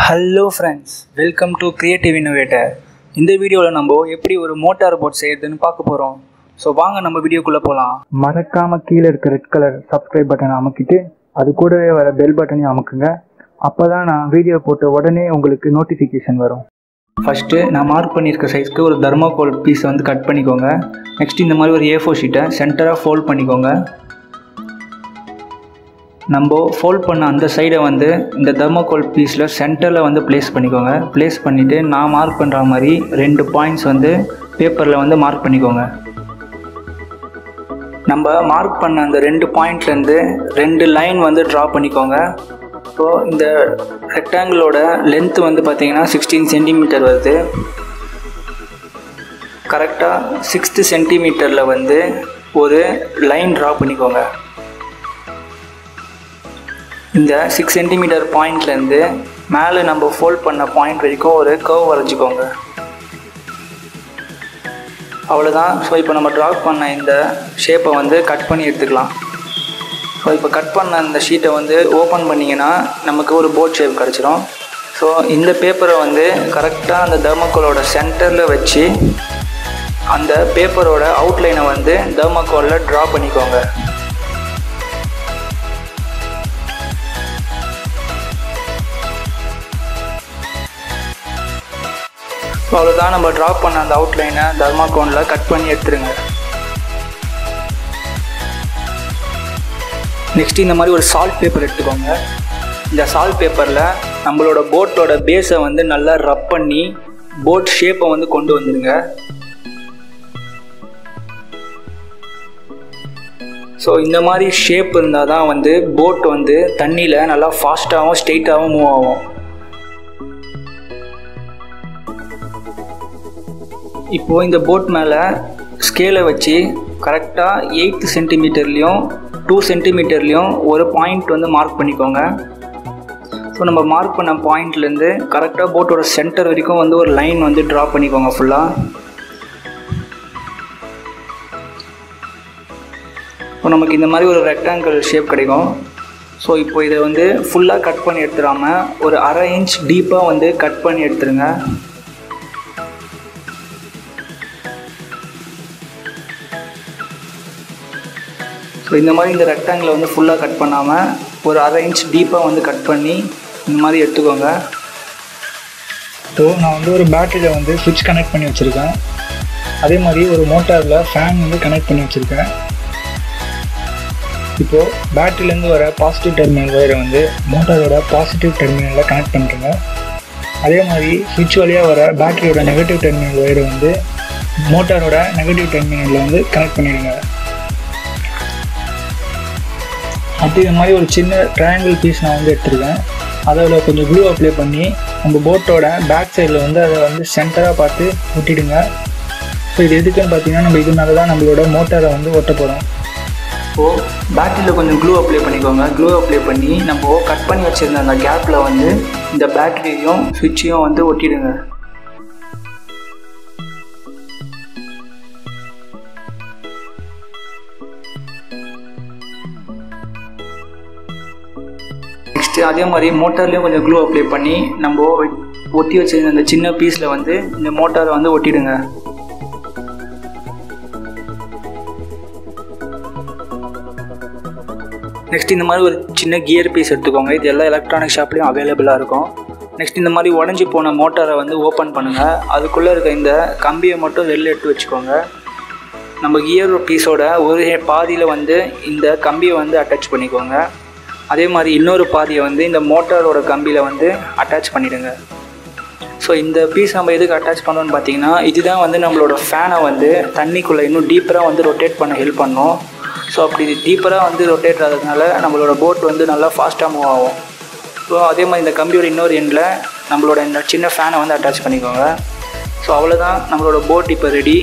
Hello friends, welcome to Creative Innovator. இந்த வீடியோவில் நம்ம எப்படி ஒரு மோட்டார் போட் செய்யறதுன்னு பார்க்க போகிறோம். ஸோ வாங்க நம்ம வீடியோக்குள்ளே போகலாம். மறக்காமல் கீழே இருக்க ரெட் கலர் சப்ஸ்கிரைப் பட்டனை அமுக்கிட்டு அது கூடவே வர பெல் பட்டனையும் அமுக்குங்க. அப்போ தான் நான் வீடியோ போட்ட உடனே உங்களுக்கு நோட்டிஃபிகேஷன் வரும். ஃபஸ்ட்டு நான் மார்க் பண்ணியிருக்க சைஸ்க்கு ஒரு தர்மோகோல் பீஸை வந்து கட் பண்ணிக்கோங்க. நெக்ஸ்ட் இந்த மாதிரி ஒரு A4 ஷீட்டை சென்டராக ஃபோல்ட் பண்ணிக்கோங்க. நம்ம ஃபோல்ட் பண்ண அந்த சைடை வந்து இந்த தர்மோகோல் பீஸில் சென்டரில் வந்து ப்ளேஸ் பண்ணிக்கோங்க. ப்ளேஸ் பண்ணிவிட்டு நான் மார்க் பண்ணுற மாதிரி 2 பாயிண்ட்ஸ் வந்து பேப்பரில் வந்து மார்க் பண்ணிக்கோங்க. நம்ம மார்க் பண்ண அந்த 2 பாயிண்ட்லேருந்து 2 லைன் வந்து ட்ரா பண்ணிக்கோங்க. ஸோ இந்த ரெக்டாங்கிளோட லென்த்து வந்து பார்த்திங்கன்னா 16 சென்டிமீட்டர் வருது. கரெக்டாக 6th சென்டிமீட்டரில் வந்து ஒரு லைன் ட்ரா பண்ணிக்கோங்க. இந்த 6 சென்டிமீட்டர் பாயிண்ட்லேருந்து மேலே நம்ம ஃபோல்ட் பண்ண பாயிண்ட் வரைக்கும் ஒரு கர்வ் வரைஞ்சிக்கோங்க. அவ்வளோதான். ஸோ இப்போ நம்ம ட்ரா பண்ண இந்த ஷேப்பை வந்து கட் பண்ணி எடுத்துக்கலாம். ஸோ இப்போ கட் பண்ண அந்த ஷீட்டை வந்து ஓப்பன் பண்ணிங்கன்னா நமக்கு ஒரு போட் ஷேப் கிடச்சிரும். ஸோ இந்த பேப்பரை வந்து கரெக்டாக அந்த தர்மோகோலோட சென்டரில் வச்சு அந்த பேப்பரோட அவுட்லைனை வந்து தர்மோகோலில் ட்ரா பண்ணிக்கோங்க. அவ்வளோதான். நம்ம ட்ரா பண்ண அந்த அவுட்லைனை தர்மாகோலில் கட் பண்ணி எடுத்துருங்க. நெக்ஸ்ட் இந்த மாதிரி ஒரு சால்ட் பேப்பர் எடுத்துக்கோங்க. இந்த சால்ட் பேப்பரில் நம்மளோட போட்டோட பேஸை வந்து நல்லா ரப் பண்ணி போட் ஷேப்பை வந்து கொண்டு வந்துடுங்க. ஸோ இந்த மாதிரி ஷேப் இருந்தால் தான் வந்து போட் வந்து தண்ணியில் நல்லா ஃபாஸ்ட்டாகவும் ஸ்ட்ரெயிட்டாகவும் மூவ் ஆகும். இப்போது இந்த போட் மேலே ஸ்கேலை வச்சு கரெக்டாக 8 சென்டிமீட்டர்லேயும் 2 சென்டிமீட்டர்லேயும் ஒரு பாயிண்ட் வந்து மார்க் பண்ணிக்கோங்க. ஸோ நம்ம மார்க் பண்ண பாயிண்ட்லேருந்து கரெக்டாக போட்டோட சென்டர் வரைக்கும் வந்து ஒரு லைன் வந்து ட்ரா பண்ணிக்கோங்க ஃபுல்லாக. ஸோ நமக்கு இந்த மாதிரி ஒரு ரெக்டாங்கிள் ஷேப் கிடைக்கும். ஸோ இப்போ இதை வந்து ஃபுல்லாக கட் பண்ணி எடுத்துடாமல் ஒரு 1/2 இன்ச் டீப்பாக வந்து கட் பண்ணி எடுத்துருங்க. ஸோ இந்த மாதிரி இந்த ரெக்டாங்கிளை வந்து ஃபுல்லாக கட் பண்ணாமல் ஒரு 1/2 இன்ச் டீப்பாக வந்து கட் பண்ணி இந்த மாதிரி எடுத்துக்கோங்க. ஸோ நான் வந்து ஒரு பேட்டரியில் வந்து சுவிட்ச் கனெக்ட் பண்ணி வச்சுருக்கேன். அதே மாதிரி ஒரு மோட்டாரில் ஃபேன் வந்து கனெக்ட் பண்ணி வச்சுருக்கேன். இப்போது பேட்டரியிலேருந்து வர பாசிட்டிவ் டெர்மினல் ஒயரை வந்து மோட்டாரோட பாசிட்டிவ் டெர்மினலில் கனெக்ட் பண்ணுறேங்க. அதே மாதிரி சுவிட்ச் வழியாக வர பேட்டரியோட நெகட்டிவ் டெர்மினல் ஒயரை வந்து மோட்டாரோட நெகட்டிவ் டெர்மினலில் வந்து கனெக்ட் பண்ணிவிடுங்க. அப்படி இந்த மாதிரி ஒரு சின்ன ட்ரையாங்கிள் பீஸ் நான் வந்து எடுத்துருக்கேன். அதில் கொஞ்சம் க்ளூ அப்ளை பண்ணி நம்ம போட்டோட பேக் சைடில் வந்து அதை வந்து சென்டராக பார்த்து ஒட்டிடுங்க. ஸோ இது எதுக்குன்னு பார்த்தீங்கன்னா நம்ம இதனால தான் நம்மளோட மோட்டாரை வந்து ஒட்ட போகிறோம். ஸோ பேட்டரியில் கொஞ்சம் க்ளூ அப்ளை பண்ணிக்கோங்க. க்ளூ அப்ளை பண்ணி நம்ம கட் பண்ணி வச்சுருந்த அந்த கேப்பில் வந்து இந்த பேட்டரியையும் சுவிட்சையும் வந்து ஒட்டிடுங்க. நெக்ஸ்ட்டு அதே மாதிரி மோட்டார்லேயும் கொஞ்சம் க்ளூ அப்ளை பண்ணி நம்ம ஒட்டி வச்சிருந்த அந்த சின்ன பீஸில் வந்து இந்த மோட்டாரை வந்து ஒட்டிடுங்க. நெக்ஸ்ட் இந்த மாதிரி ஒரு சின்ன கியர் பீஸ் எடுத்துக்கோங்க. இது எல்லா எலக்ட்ரானிக் ஷாப்லேயும் அவைலபிளாக இருக்கும். நெக்ஸ்ட் இந்த மாதிரி உடஞ்சி போன மோட்டாரை வந்து ஓப்பன் பண்ணுங்கள். அதுக்குள்ளே இருக்க இந்த கம்பியை மட்டும் வெளில எடுத்து வச்சுக்கோங்க. நம்ம கியர் பீஸோட ஒரு பாதியில் வந்து இந்த கம்பியை வந்து அட்டாச் பண்ணிக்கோங்க. அதே மாதிரி இன்னொரு பாதியை வந்து இந்த மோட்டாரோட கம்பியில் வந்து அட்டாச் பண்ணிவிடுங்க. ஸோ இந்த பீஸ் நம்ம எதுக்கு அட்டாச் பண்ணோன்னு பார்த்தீங்கன்னா இதுதான் வந்து நம்மளோட ஃபேனை வந்து தண்ணிக்குள்ளே இன்னும் டீப்பராக வந்து ரொட்டேட் பண்ண ஹெல்ப் பண்ணும். ஸோ அப்படி டீப்பராக வந்து ரொட்டேட் ஆகிறதுனால நம்மளோட போட் வந்து நல்லா ஃபாஸ்ட்டாக மூவ் ஆகும். ஸோ அதே மாதிரி இந்த கம்பியோட இன்னொரு எண்டில் நம்மளோட இந்த சின்ன ஃபேனை வந்து அட்டாச் பண்ணிக்கோங்க. ஸோ அவ்வளோதான், நம்மளோட போட் இப்போ ரெடி.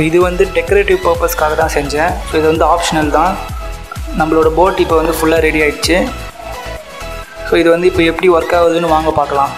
இது வந்து டெக்கரேட்டிவ் பர்பஸ்க்காக தான் செஞ்சேன். ஸோ இது வந்து ஆப்ஷனல் தான். நம்மளோட போட் இப்போ வந்து ஃபுல்லாக ரெடி ஆகிடுச்சு. ஸோ இது வந்து இப்போ எப்படி ஒர்க் ஆகுதுன்னு வாங்க பார்க்கலாம்.